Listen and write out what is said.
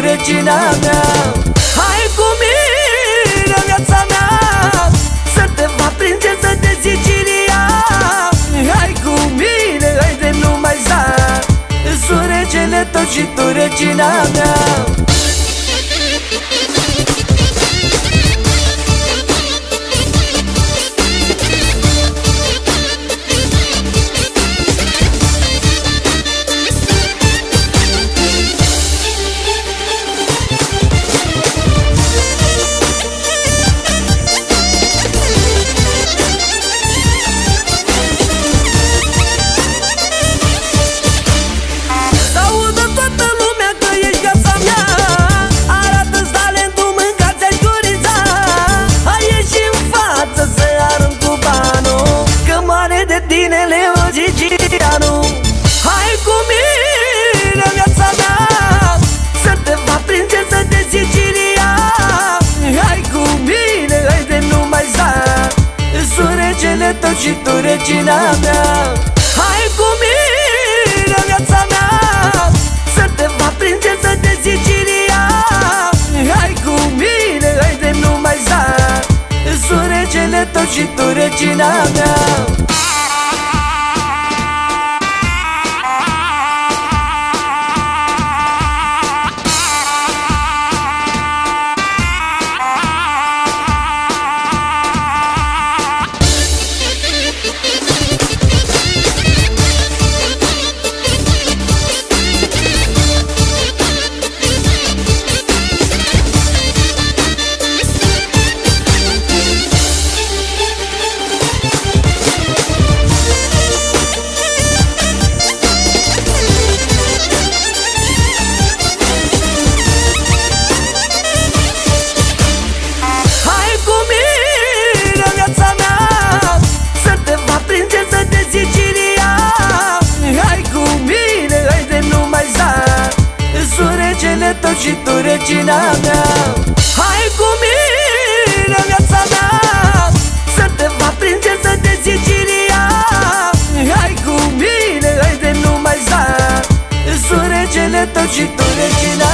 regina mea. Hai cu mine, viața mea, să te fac prințesă de Sicilia. Hai cu mine, haide nu mai sta, sunt regele tău și tu regina mea. Hai cu mine, viața mea, să te fac prințesă de Sicilia. Hai cu mine, haide nu mai sta, sunt regele tău și tu regina mea. Hai cu mine, viața mea, să te fac prințesă de Sicilia. Hai cu mine, haide nu mai sta, sunt regele tău și tu regina mea. Tău și tu regina mea. Hai cu mine, viața mea, să te fac prințesă de Sicilia. Hai cu mine, haide nu mai sta, sunt regele tău și tu regina